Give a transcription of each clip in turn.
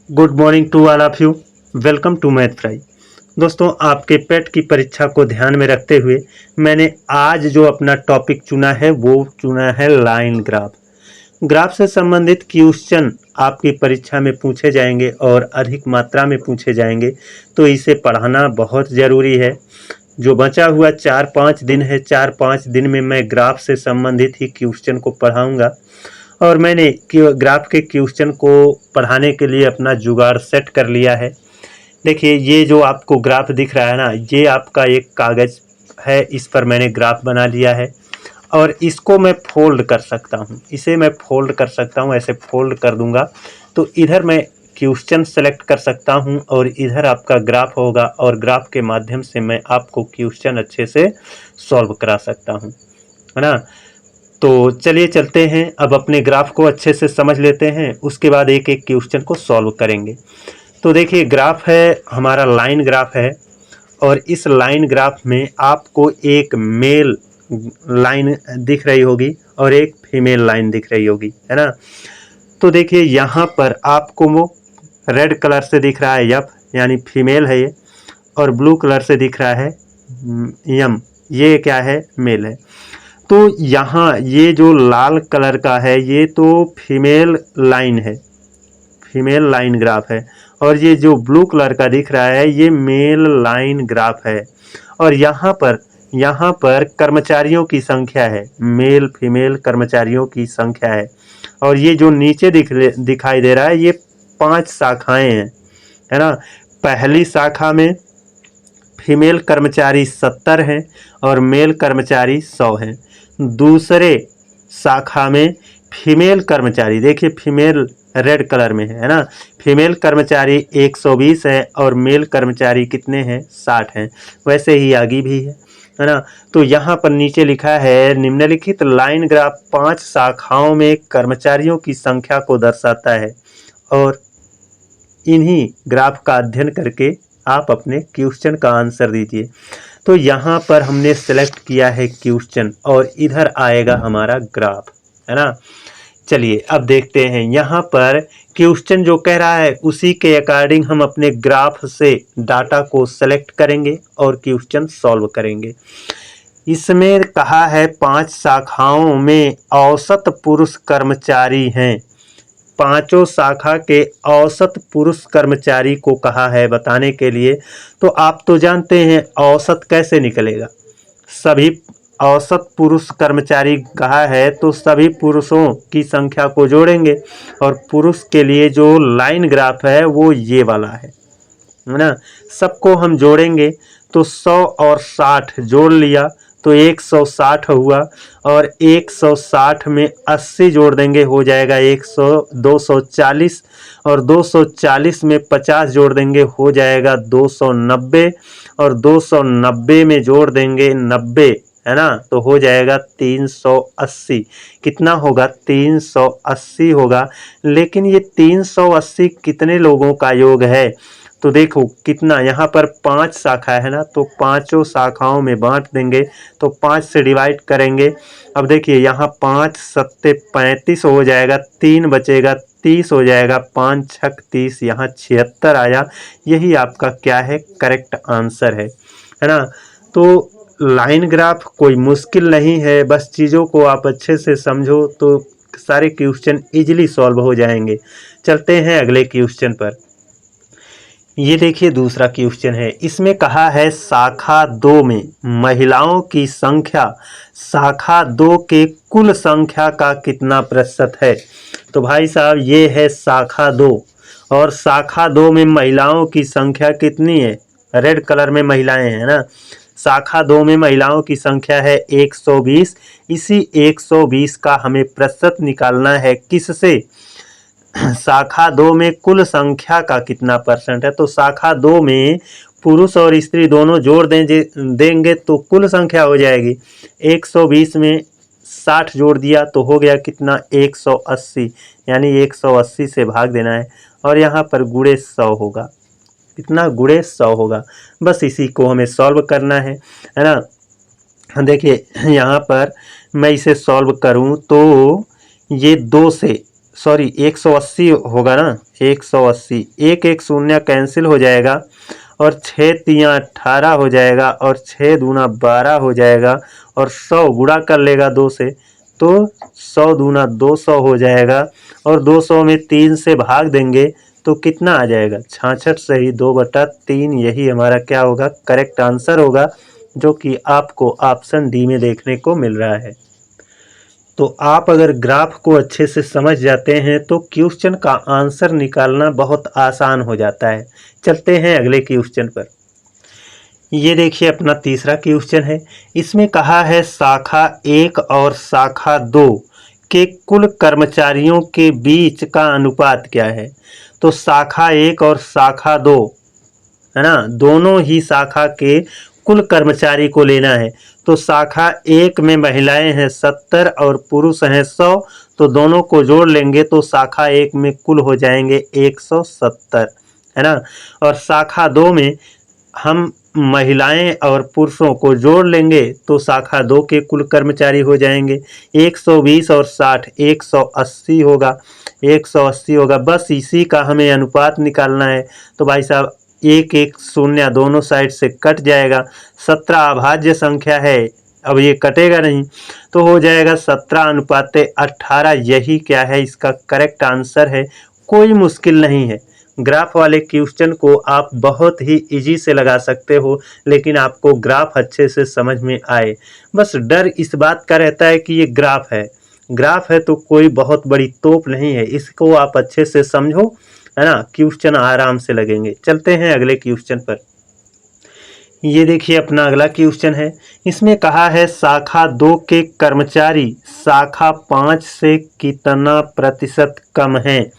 Good morning to all of you. Welcome to math fry. दोस्तों, आपके पेट की परीक्षा को ध्यान में रखते हुए मैंने आज जो अपना टॉपिक चुना है वो चुना है लाइन ग्राफ। ग्राफ से संबंधित क्वेश्चन आपकी परीक्षा में पूछे जाएंगे और अधिक मात्रा में पूछे जाएंगे, तो इसे पढ़ाना बहुत ज़रूरी है। जो बचा हुआ 4-5 दिन है, 4-5 दिन में मैं ग्राफ से संबंधित ही क्वेश्चन को पढ़ाऊँगा और मैंने ग्राफ के क्वेश्चन को पढ़ाने के लिए अपना जुगाड़ सेट कर लिया है। देखिए, ये जो आपको ग्राफ दिख रहा है ना, ये आपका एक कागज़ है, इस पर मैंने ग्राफ बना लिया है और इसको मैं फोल्ड कर सकता हूँ। इसे मैं फोल्ड कर सकता हूँ, ऐसे फोल्ड कर दूंगा तो इधर मैं क्वेश्चन सेलेक्ट कर सकता हूँ और इधर आपका ग्राफ होगा और ग्राफ के माध्यम से मैं आपको क्वेश्चन अच्छे से सॉल्व करा सकता हूँ, है ना। तो चलिए चलते हैं, अब अपने ग्राफ को अच्छे से समझ लेते हैं, उसके बाद एक एक क्वेश्चन को सॉल्व करेंगे। तो देखिए, ग्राफ है हमारा, लाइन ग्राफ है और इस लाइन ग्राफ में आपको एक मेल लाइन दिख रही होगी और एक फीमेल लाइन दिख रही होगी, है ना। तो देखिए, यहाँ पर आपको वो रेड कलर से दिख रहा है एफ, यानी फीमेल है ये, और ब्लू कलर से दिख रहा है एम, ये क्या है, मेल है। तो यहाँ ये जो लाल कलर का है ये तो फीमेल लाइन है, फीमेल लाइन ग्राफ है, और ये जो ब्लू कलर का दिख रहा है ये मेल लाइन ग्राफ है। और यहाँ पर कर्मचारियों की संख्या है, मेल फीमेल कर्मचारियों की संख्या है। और ये जो नीचे दिखाई दे रहा है ये 5 शाखाएं हैं, है ना। पहली शाखा में फीमेल कर्मचारी 70 हैं और मेल कर्मचारी 100 हैं। दूसरे शाखा में फीमेल कर्मचारी, देखिए फीमेल रेड कलर में है ना, फीमेल कर्मचारी 120 है और मेल कर्मचारी कितने हैं, 60 हैं। वैसे ही आगे भी है ना। तो यहाँ पर नीचे लिखा है निम्नलिखित लाइन ग्राफ 5 शाखाओं में कर्मचारियों की संख्या को दर्शाता है और इन्हीं ग्राफ का अध्ययन करके आप अपने क्वेश्चन का आंसर दीजिए। तो यहाँ पर हमने सेलेक्ट किया है क्वेश्चन और इधर आएगा हमारा ग्राफ, है ना। चलिए अब देखते हैं, यहाँ पर क्वेश्चन जो कह रहा है उसी के अकॉर्डिंग हम अपने ग्राफ से डाटा को सेलेक्ट करेंगे और क्वेश्चन सॉल्व करेंगे। इसमें कहा है 5 शाखाओं में औसत पुरुष कर्मचारी हैं। पांचों शाखा के औसत पुरुष कर्मचारी को कहा है बताने के लिए। तो आप तो जानते हैं औसत कैसे निकलेगा, सभी औसत पुरुष कर्मचारी कहा है तो सभी पुरुषों की संख्या को जोड़ेंगे और पुरुष के लिए जो लाइन ग्राफ है वो ये वाला है ना। सबको हम जोड़ेंगे तो 100 और 60 जोड़ लिया तो 160 हुआ और 160 में 80 जोड़ देंगे, हो जाएगा 240 और 240 में 50 जोड़ देंगे, हो जाएगा 290 और 290 में जोड़ देंगे 90, है ना, तो हो जाएगा 380। कितना होगा, 380 होगा। लेकिन ये 380 कितने लोगों का योग है, तो देखो कितना, यहाँ पर 5 शाखा है ना, तो पांचों शाखाओं में बांट देंगे तो 5 से डिवाइड करेंगे। अब देखिए यहाँ 5 सत्ते 35 हो जाएगा, 3 बचेगा 30 हो जाएगा, 5 छक 30, यहाँ 76 आया। यही आपका क्या है, करेक्ट आंसर है ना। तो लाइन ग्राफ कोई मुश्किल नहीं है, बस चीज़ों को आप अच्छे से समझो तो सारे क्वेश्चन इजीली सॉल्व हो जाएंगे। चलते हैं अगले क्वेश्चन पर। ये देखिए दूसरा क्वेश्चन है, इसमें कहा है शाखा 2 में महिलाओं की संख्या शाखा 2 के कुल संख्या का कितना प्रतिशत है। तो भाई साहब ये है शाखा 2 और शाखा 2 में महिलाओं की संख्या कितनी है, रेड कलर में महिलाएं हैं ना। शाखा 2 में महिलाओं की संख्या है 120। इसी 120 का हमें प्रतिशत निकालना है किससे, शाखा 2 में कुल संख्या का कितना परसेंट है। तो शाखा 2 में पुरुष और स्त्री दोनों जोड़ देंगे तो कुल संख्या हो जाएगी। 120 में 60 जोड़ दिया तो हो गया कितना, 180, यानी 180 से भाग देना है और यहाँ पर गुणे 100 होगा। कितना, गुणे 100 होगा। बस इसी को हमें सॉल्व करना है ना। देखिए यहाँ पर मैं इसे सॉल्व करूँ तो ये 2 से सॉरी 180 होगा ना, 180, एक एक शून्य कैंसिल हो जाएगा और 6 तियाँ 18 हो जाएगा और 6 दूना 12 हो जाएगा और 100 गुणा कर लेगा 2 से तो 100 दूना 200 हो जाएगा और 200 में 3 से भाग देंगे तो कितना आ जाएगा 66 सही 2/3। यही हमारा क्या होगा, करेक्ट आंसर होगा, जो कि आपको ऑप्शन डी में देखने को मिल रहा है। तो आप अगर ग्राफ को अच्छे से समझ जाते हैं तो क्वेश्चन का आंसर निकालना बहुत आसान हो जाता है। चलते हैं अगले क्वेश्चन पर। ये देखिए अपना तीसरा क्वेश्चन है। इसमें कहा है शाखा 1 और शाखा 2 के कुल कर्मचारियों के बीच का अनुपात क्या है। तो शाखा 1 और शाखा 2 है ना, दोनों ही शाखा के कुल कर्मचारी को लेना है। तो शाखा 1 में महिलाएं हैं 70 और पुरुष हैं 100, तो दोनों को जोड़ लेंगे तो शाखा 1 में कुल हो जाएंगे 170, है ना। और शाखा 2 में हम महिलाएं और पुरुषों को जोड़ लेंगे तो शाखा 2 के कुल कर्मचारी हो जाएंगे 120 और 60 180 होगा, 180 होगा। बस इसी का हमें अनुपात निकालना है। तो भाई साहब एक एक शून्य दोनों साइड से कट जाएगा। 17 अभाज्य संख्या है, अब ये कटेगा नहीं, तो हो जाएगा 17:18। यही क्या है, इसका करेक्ट आंसर है। कोई मुश्किल नहीं है। ग्राफ वाले क्वेश्चन को आप बहुत ही इजी से लगा सकते हो, लेकिन आपको ग्राफ अच्छे से समझ में आए। बस डर इस बात का रहता है कि ये ग्राफ है, ग्राफ है तो कोई बहुत बड़ी तोप नहीं है, इसको आप अच्छे से समझो, है ना, क्वेश्चन आराम से लगेंगे। चलते हैं अगले क्वेश्चन पर। ये देखिए अपना अगला क्वेश्चन है। इसमें कहा है शाखा 2 के कर्मचारी शाखा 5 से कितना प्रतिशत कम हैं।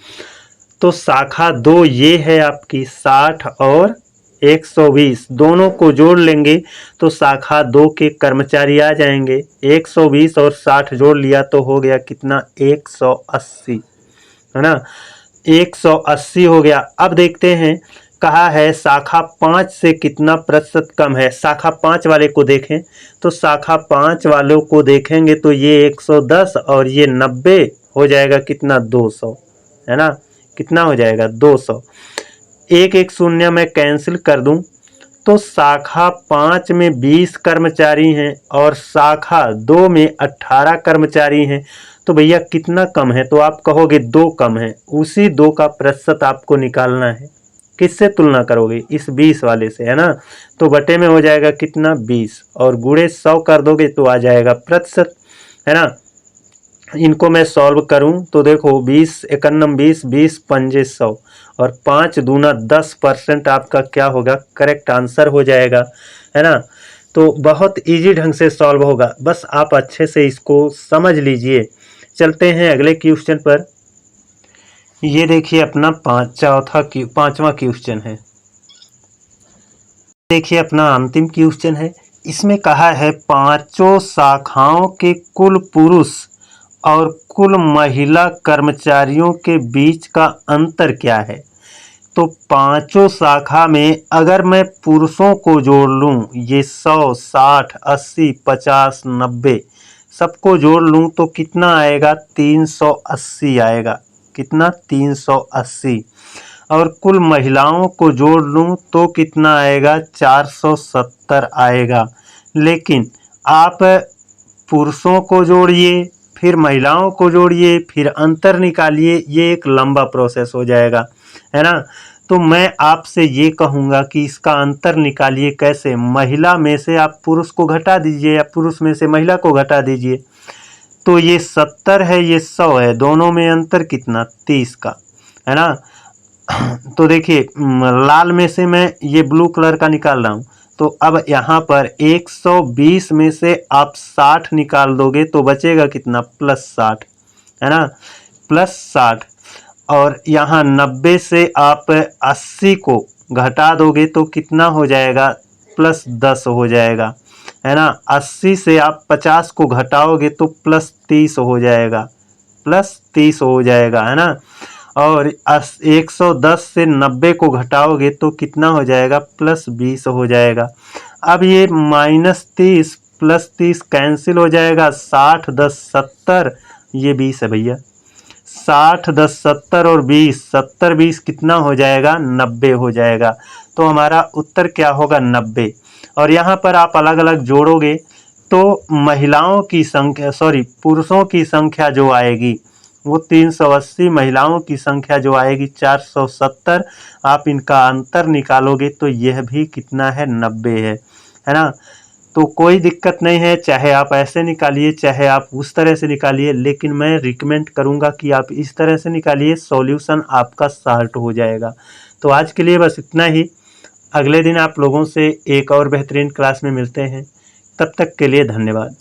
तो शाखा 2 ये है आपकी 60 और 120, दोनों को जोड़ लेंगे तो शाखा 2 के कर्मचारी आ जाएंगे। 120 और 60 जोड़ लिया तो हो गया कितना 180, है ना, 180 हो गया। अब देखते हैं, कहा है शाखा 5 से कितना प्रतिशत कम है। शाखा 5 वाले को देखें तो शाखा 5 वालों को देखेंगे तो ये 110 और ये 90 हो जाएगा कितना 200, है ना, कितना हो जाएगा 200। एक एक शून्य मैं कैंसिल कर दूं तो शाखा 5 में 20 कर्मचारी हैं और शाखा 2 में 18 कर्मचारी हैं। तो भैया कितना कम है, तो आप कहोगे 2 कम है। उसी 2 का प्रतिशत आपको निकालना है। किससे तुलना करोगे, इस 20 वाले से, है ना। तो बटे में हो जाएगा कितना 20 और गुणे 100 कर दोगे तो आ जाएगा प्रतिशत, है ना। इनको मैं सॉल्व करूं तो देखो 20 51 20 20 पंजे 100 और 5 दूना 10% आपका क्या होगा, करेक्ट आंसर हो जाएगा, है ना। तो बहुत इजी ढंग से सॉल्व होगा, बस आप अच्छे से इसको समझ लीजिए। चलते हैं अगले क्वेश्चन पर। ये देखिए अपना पांचवा क्वेश्चन है। देखिए अपना अंतिम क्वेश्चन है। इसमें कहा है पांचों शाखाओं के कुल पुरुष और कुल महिला कर्मचारियों के बीच का अंतर क्या है। तो पांचों शाखा में अगर मैं पुरुषों को जोड़ लूं, ये 100 60 80 50 90 सबको जोड़ लूं तो कितना आएगा 380 आएगा, कितना 380। और कुल महिलाओं को जोड़ लूं तो कितना आएगा 470 आएगा। लेकिन आप पुरुषों को जोड़िए, फिर महिलाओं को जोड़िए, फिर अंतर निकालिए, ये एक लंबा प्रोसेस हो जाएगा, है ना। तो मैं आपसे ये कहूँगा कि इसका अंतर निकालिए कैसे। महिला में से आप पुरुष को घटा दीजिए या पुरुष में से महिला को घटा दीजिए। तो ये 70 है, ये 100 है, दोनों में अंतर कितना 30 का, है ना। तो देखिए लाल में से मैं ये ब्लू कलर का निकाल रहा हूँ। तो अब यहाँ पर 120 में से आप 60 निकाल दोगे तो बचेगा कितना +60, है ना, +60। और यहाँ 90 से आप 80 को घटा दोगे तो कितना हो जाएगा +10 हो जाएगा, है ना। 80 से आप 50 को घटाओगे तो +30 हो जाएगा, +30 हो जाएगा, है ना। और 110 से 90 को घटाओगे तो कितना हो जाएगा +20 हो जाएगा। अब ये -30 +30 कैंसिल हो जाएगा, 60 10 70, ये 20 है भैया, 60 10 70 और 20 70 20 कितना हो जाएगा 90 हो जाएगा। तो हमारा उत्तर क्या होगा 90। और यहाँ पर आप अलग अलग जोड़ोगे तो महिलाओं की संख्या पुरुषों की संख्या जो आएगी वो 380, महिलाओं की संख्या जो आएगी 470। आप इनका अंतर निकालोगे तो यह भी कितना है 90 है ना। तो कोई दिक्कत नहीं है, चाहे आप ऐसे निकालिए चाहे आप उस तरह से निकालिए, लेकिन मैं रिकमेंड करूंगा कि आप इस तरह से निकालिए, सॉल्यूशन आपका सॉल्व हो जाएगा। तो आज के लिए बस इतना ही। अगले दिन आप लोगों से एक और बेहतरीन क्लास में मिलते हैं। तब तक के लिए धन्यवाद।